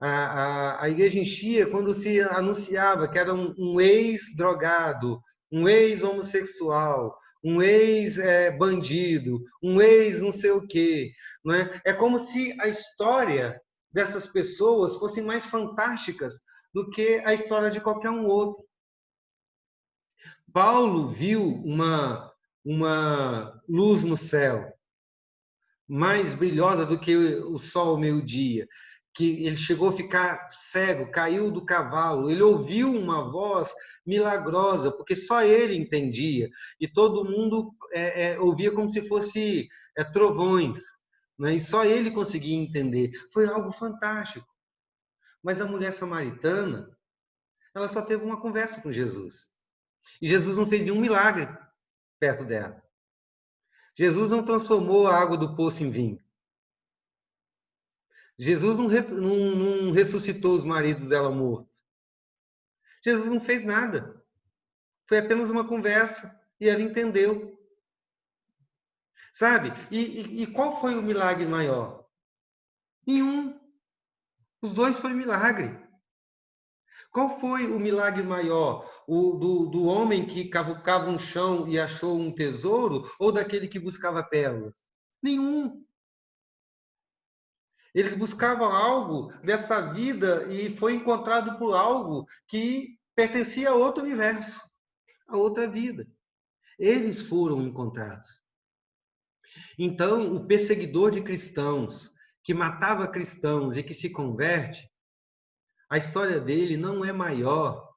A igreja enchia quando se anunciava que era um ex-drogado, um ex-homossexual, um ex-bandido, um ex-não sei o quê. Não é? É como se a história dessas pessoas fossem mais fantásticas do que a história de qualquer um outro. Paulo viu uma luz no céu, mais brilhosa do que o sol ao meio-dia, que ele chegou a ficar cego, caiu do cavalo, ele ouviu uma voz milagrosa, porque só ele entendia, e todo mundo ouvia como se fosse trovões, né? E só ele conseguia entender. Foi algo fantástico. Mas a mulher samaritana, ela só teve uma conversa com Jesus. E Jesus não fez nenhum milagre perto dela. Jesus não transformou a água do poço em vinho. Jesus não ressuscitou os maridos dela mortos. Jesus não fez nada. Foi apenas uma conversa e ela entendeu. Sabe? E qual foi o milagre maior? Nenhum. Os dois foram milagre. Qual foi o milagre maior? O do homem que cavucava um chão e achou um tesouro ou daquele que buscava pérolas? Nenhum. Eles buscavam algo dessa vida e foi encontrado por algo que pertencia a outro universo, a outra vida. Eles foram encontrados. Então, o perseguidor de cristãos, que matava cristãos e que se converte, a história dele não é maior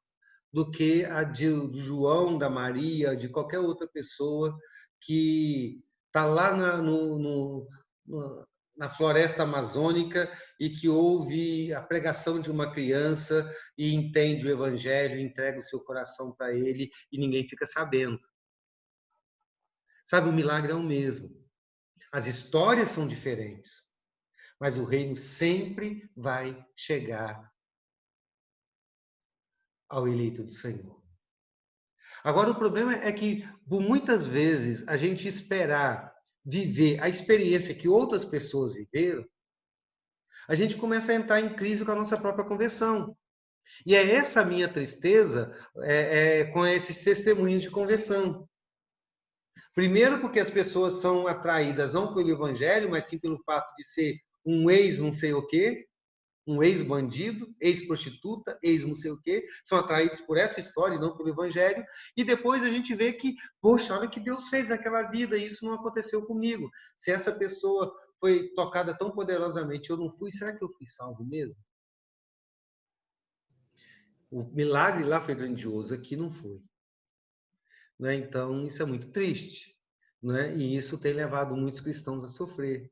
do que a de João, da Maria, de qualquer outra pessoa que está lá na floresta amazônica e que ouve a pregação de uma criança e entende o evangelho, entrega o seu coração para ele e ninguém fica sabendo. Sabe, o milagre é o mesmo. As histórias são diferentes, mas o reino sempre vai chegar ao eleito do Senhor. Agora, o problema é que, por muitas vezes, a gente esperar viver a experiência que outras pessoas viveram, a gente começa a entrar em crise com a nossa própria conversão. E é essa a minha tristeza com esses testemunhos de conversão. Primeiro, porque as pessoas são atraídas não pelo evangelho, mas sim pelo fato de ser um ex não sei o quê, um ex-bandido, ex-prostituta, ex não sei o quê, são atraídos por essa história e não pelo evangelho, e depois a gente vê que, poxa, olha o que Deus fez naquela vida, e isso não aconteceu comigo. Se essa pessoa foi tocada tão poderosamente, eu não fui, será que eu fui salvo mesmo? O milagre lá foi grandioso, aqui não foi. Né? Então, isso é muito triste. Né? E isso tem levado muitos cristãos a sofrer.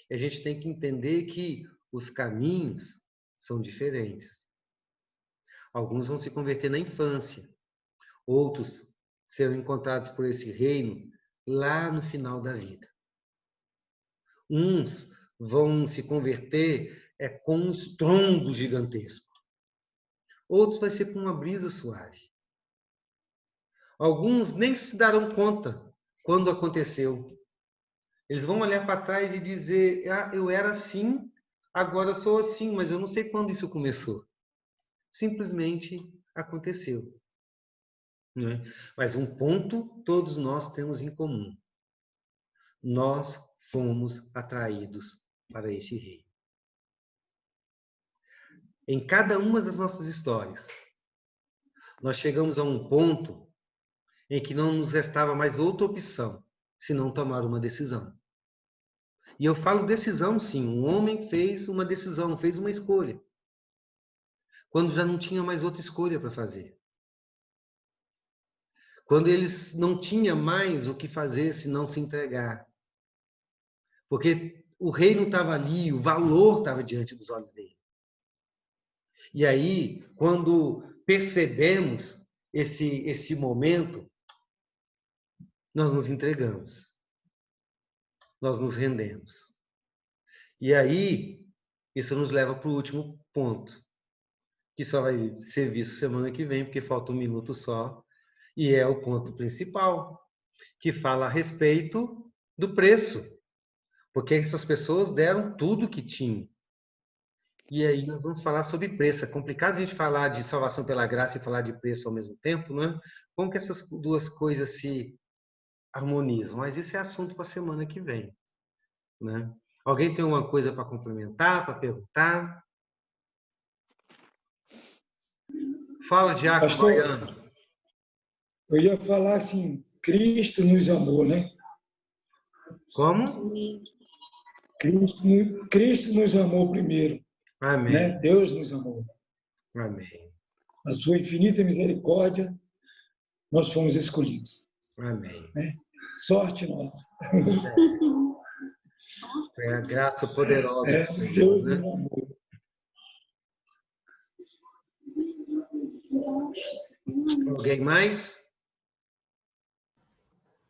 E a gente tem que entender que os caminhos são diferentes. Alguns vão se converter na infância. Outros serão encontrados por esse reino lá no final da vida. Uns vão se converter com um estrondo gigantesco. Outros vai ser com uma brisa suave. Alguns nem se darão conta quando aconteceu. Eles vão olhar para trás e dizer, eu era assim, agora sou assim, mas eu não sei quando isso começou. Simplesmente aconteceu. Né? Mas um ponto todos nós temos em comum. Nós fomos atraídos para esse reino. Em cada uma das nossas histórias, nós chegamos a um ponto em que não nos restava mais outra opção, senão tomar uma decisão. E eu falo decisão, sim. Um homem fez uma decisão, fez uma escolha. Quando já não tinha mais outra escolha para fazer. Quando eles não tinham mais o que fazer senão se entregar. Porque o reino estava ali, o valor estava diante dos olhos dele. E aí, quando percebemos esse momento, nós nos entregamos. Nós nos rendemos. E aí, isso nos leva para o último ponto, que só vai ser visto semana que vem, porque falta um minuto só, e é o ponto principal, que fala a respeito do preço, porque essas pessoas deram tudo que tinham. E aí nós vamos falar sobre preço. É complicado a gente falar de salvação pela graça e falar de preço ao mesmo tempo, né? Como que essas duas coisas se harmonizam? Mas isso é assunto para a semana que vem, né? Alguém tem uma coisa para complementar, para perguntar? Fala, Diácono Pastor, Baiano. eu ia falar assim, Cristo nos amou, né? Como? Cristo nos amou primeiro, Amém. né? Deus nos amou. Amém. A sua infinita misericórdia, nós fomos escolhidos. Amém. Né? Sorte nossa. É a graça poderosa do Senhor, Deus né? nos amou. Alguém mais?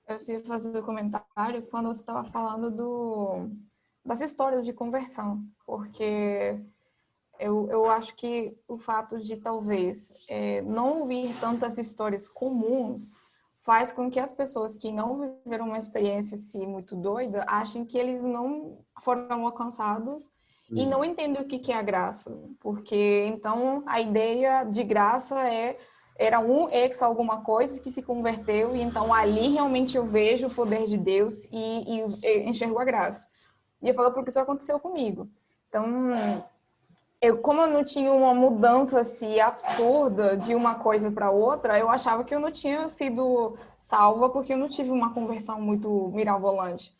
Eu ia fazer um comentário quando você estava falando das histórias de conversão, porque eu acho que o fato de talvez não ouvir tantas histórias comuns faz com que as pessoas que não viveram uma experiência assim, muito doida achem que eles não foram alcançados e não entendem o que é a graça, porque então a ideia de graça era um ex alguma coisa que se converteu e então ali realmente eu vejo o poder de Deus e enxergo a graça. E eu falo porque isso aconteceu comigo. Então, como eu não tinha uma mudança assim, absurda de uma coisa para outra, eu achava que eu não tinha sido salva porque eu não tive uma conversão muito mirabolante.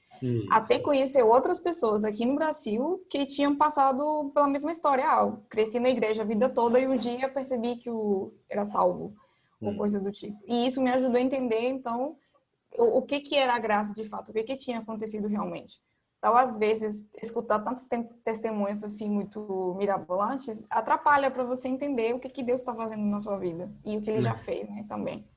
Até conhecer outras pessoas aqui no Brasil que tinham passado pela mesma história. Eu cresci na igreja a vida toda e um dia percebi que eu era salvo, ou coisas do tipo. E isso me ajudou a entender, então, o que era a graça de fato, o que tinha acontecido realmente. Então, às vezes, escutar tantos testemunhos assim muito mirabolantes atrapalha para você entender o que Deus está fazendo na sua vida e o que Ele já fez, né, também.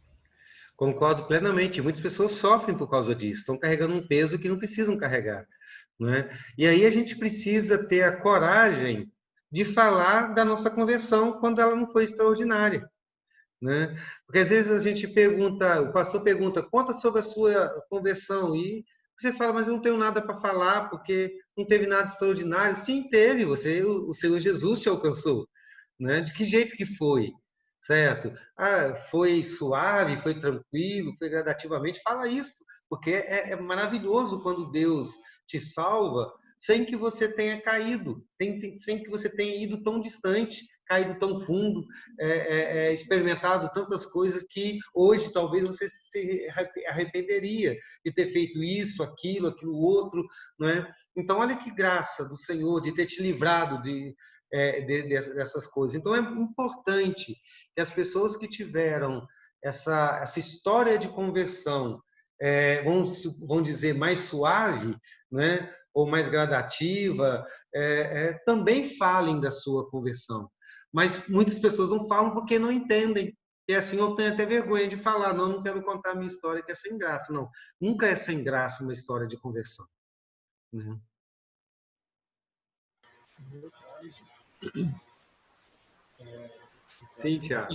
Concordo plenamente. Muitas pessoas sofrem por causa disso, estão carregando um peso que não precisam carregar, né? E aí a gente precisa ter a coragem de falar da nossa conversão quando ela não foi extraordinária, né? Porque às vezes a gente pergunta, o pastor pergunta, conta sobre a sua conversão, e você fala, mas eu não tenho nada para falar porque não teve nada extraordinário. Sim, teve. O Senhor Jesus te alcançou, né? De que jeito que foi? Certo? Ah, foi suave, foi tranquilo, foi gradativamente. Fala isso, porque é maravilhoso quando Deus te salva sem que você tenha caído, sem que você tenha ido tão distante, caído tão fundo, experimentado tantas coisas que hoje talvez você se arrependeria de ter feito isso, aquilo outro, né? Então, olha que graça do Senhor de ter te livrado dessas coisas. Então, é importante que as pessoas que tiveram essa história de conversão, vamos dizer, mais suave, né? Ou mais gradativa, também falem da sua conversão. Mas muitas pessoas não falam porque não entendem. E assim, eu tenho até vergonha de falar, não quero contar a minha história que é sem graça. Não, nunca é sem graça uma história de conversão, né? Sim, Tiago.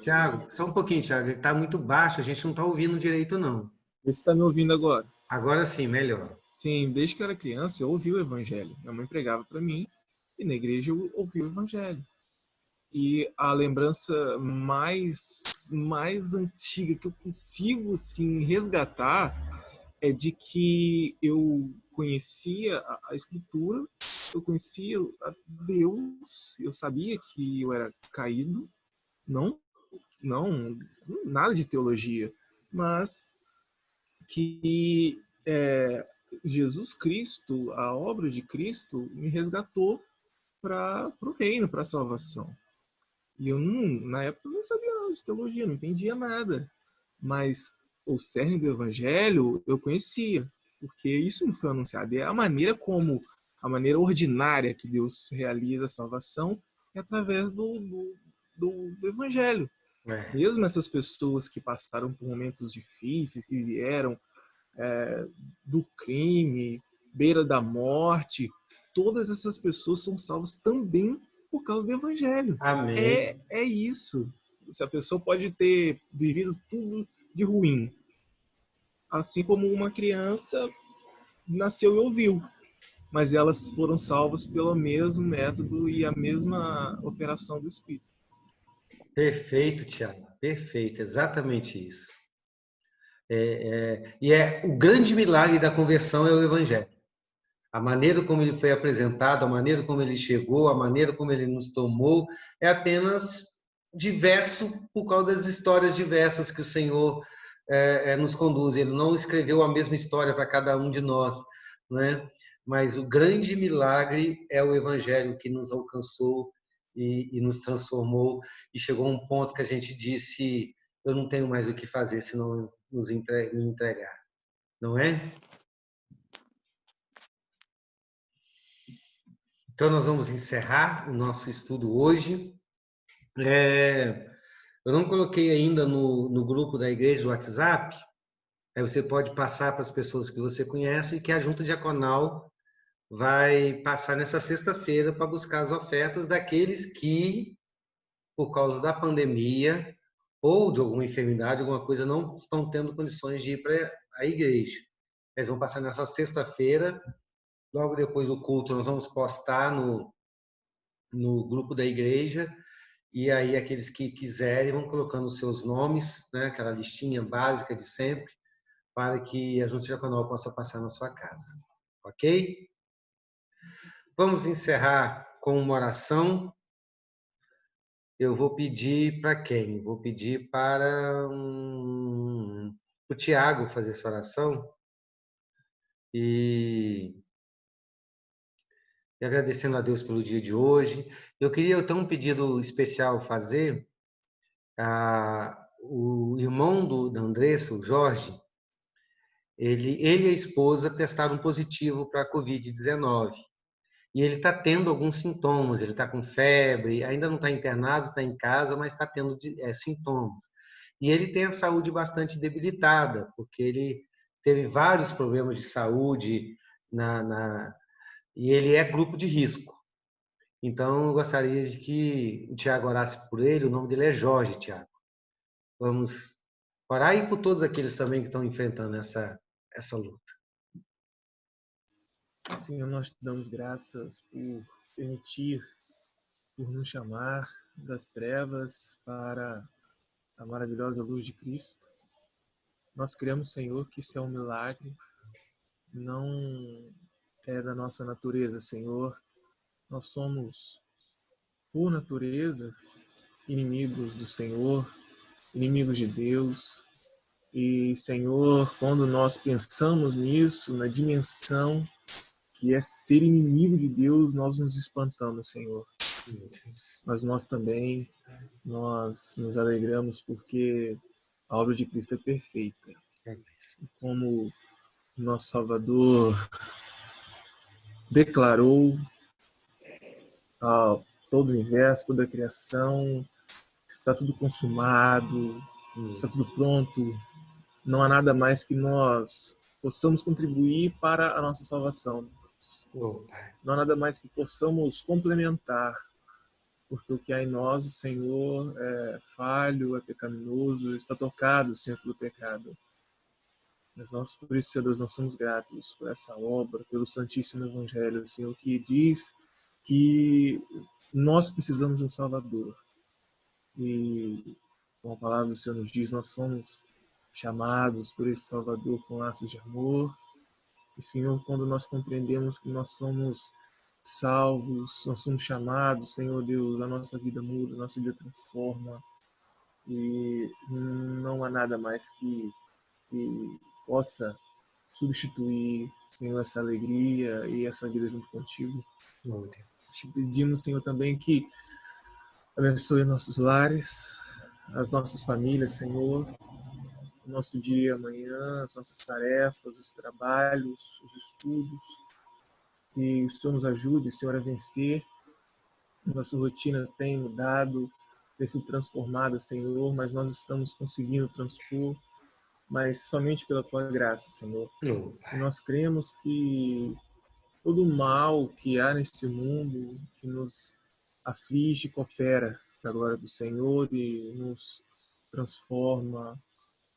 Tiago, só um pouquinho, Tiago. Está muito baixo, a gente não está ouvindo direito, não. Você está me ouvindo agora? Agora sim, melhor. Sim, desde que eu era criança eu ouvi o Evangelho. Minha mãe pregava para mim e na igreja eu ouvi o Evangelho. E a lembrança mais antiga que eu consigo assim, resgatar é de que eu conhecia a Escritura, eu conhecia a Deus, eu sabia que eu era caído, não nada de teologia, mas que Jesus Cristo, a obra de Cristo, me resgatou para o reino, para a salvação. E eu, na época, não sabia nada de teologia, não entendia nada. Mas o cerne do Evangelho eu conhecia, porque isso me foi anunciado. E é a maneira ordinária que Deus realiza a salvação é através do Evangelho. Mesmo essas pessoas que passaram por momentos difíceis, que vieram do crime, beira da morte, todas essas pessoas são salvas também por causa do Evangelho. Amém. É isso. Se a pessoa pode ter vivido tudo de ruim, assim como uma criança nasceu e ouviu, mas elas foram salvas pelo mesmo método e a mesma operação do Espírito. Perfeito, Tiago. Perfeito, exatamente isso. O grande milagre da conversão é o Evangelho. A maneira como ele foi apresentado, a maneira como ele chegou, a maneira como ele nos tomou, é apenas diverso por causa das histórias diversas que o Senhor nos conduz. Ele não escreveu a mesma história para cada um de nós, né? Mas o grande milagre é o Evangelho que nos alcançou e nos transformou, e chegou a um ponto que a gente disse, eu não tenho mais o que fazer senão me entregar, não é? Então, nós vamos encerrar o nosso estudo hoje. Eu não coloquei ainda no grupo da igreja do WhatsApp, aí você pode passar para as pessoas que você conhece, que a Junta Diaconal vai passar nessa sexta-feira para buscar as ofertas daqueles que, por causa da pandemia ou de alguma enfermidade, alguma coisa, não estão tendo condições de ir para a igreja. Eles vão passar nessa sexta-feira. Logo depois do culto, nós vamos postar no grupo da igreja, e aí aqueles que quiserem vão colocando os seus nomes, né, aquela listinha básica de sempre, para que a Junta Diaconal possa passar na sua casa. Ok? Vamos encerrar com uma oração. Eu vou pedir para quem? Vou pedir para o Tiago fazer essa oração. E agradecendo a Deus pelo dia de hoje. Eu queria ter um pedido especial fazer. O irmão da Andressa, o Jorge, ele e a esposa testaram positivo para a Covid-19. E ele está tendo alguns sintomas, ele está com febre, ainda não está internado, está em casa, mas está tendo sintomas. E ele tem a saúde bastante debilitada, porque ele teve vários problemas de saúde e ele é grupo de risco. Então, eu gostaria de que o Tiago orasse por ele. O nome dele é Jorge, Tiago. Vamos orar e por todos aqueles também que estão enfrentando essa luta. Senhor, nós te damos graças por permitir, por nos chamar das trevas para a maravilhosa luz de Cristo. Nós cremos, Senhor, que isso é um milagre, não é da nossa natureza, Senhor. Nós somos, por natureza, inimigos do Senhor, inimigos de Deus. E, Senhor, quando nós pensamos nisso, na dimensão que é ser inimigo de Deus, nós nos espantamos, Senhor. Mas nós também, nós nos alegramos porque a obra de Cristo é perfeita. Como nosso Salvador declarou a todo o universo, toda a criação, está tudo consumado, está tudo pronto. Não há nada mais que nós possamos contribuir para a nossa salvação. Não há nada mais que possamos complementar, porque o que há em nós, o Senhor, é falho, é pecaminoso, está tocado, Senhor, pelo pecado. Mas nós, por isso, Senhor Deus, nós somos gratos por essa obra, pelo Santíssimo Evangelho, Senhor, que diz que nós precisamos de um Salvador. E, como a palavra do Senhor nos diz, nós somos chamados por esse Salvador com laços de amor. E, Senhor, quando nós compreendemos que nós somos salvos, nós somos chamados, Senhor Deus, a nossa vida muda, a nossa vida transforma. E não há nada mais que possa substituir, Senhor, essa alegria e essa vida junto contigo. Te pedimos, Senhor, também que abençoe nossos lares, as nossas famílias, Senhor, o nosso dia amanhã, as nossas tarefas, os trabalhos, os estudos. E o Senhor nos ajude, Senhor, a vencer. Nossa rotina tem mudado, tem sido transformada, Senhor, mas nós estamos conseguindo transpor, mas somente pela Tua graça, Senhor. E nós cremos que todo o mal que há nesse mundo, que nos aflige, coopera para a glória do Senhor e nos transforma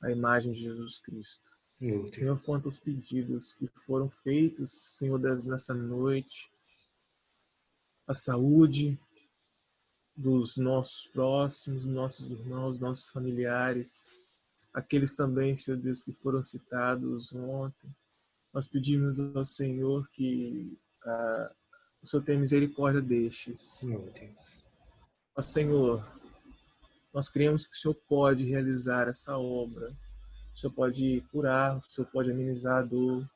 à imagem de Jesus Cristo. Senhor, quantos pedidos que foram feitos, Senhor, nessa noite, a saúde dos nossos próximos, nossos irmãos, nossos familiares, aqueles também, Senhor Deus, que foram citados ontem. Nós pedimos ao Senhor que o Senhor tenha misericórdia destes. Ó Senhor, nós cremos que o Senhor pode realizar essa obra, o Senhor pode curar, o Senhor pode amenizar a dor,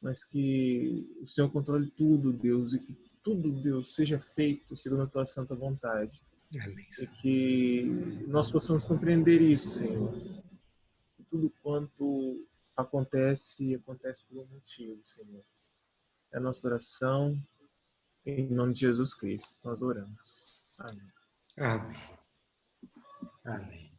mas que o Senhor controle tudo, Deus, e que tudo, Deus, seja feito segundo a Tua santa vontade. Amém. E que nós possamos compreender isso, Senhor. Que tudo quanto acontece por um motivo, Senhor. É a nossa oração, em nome de Jesus Cristo, nós oramos. Amém. Amém. Amém.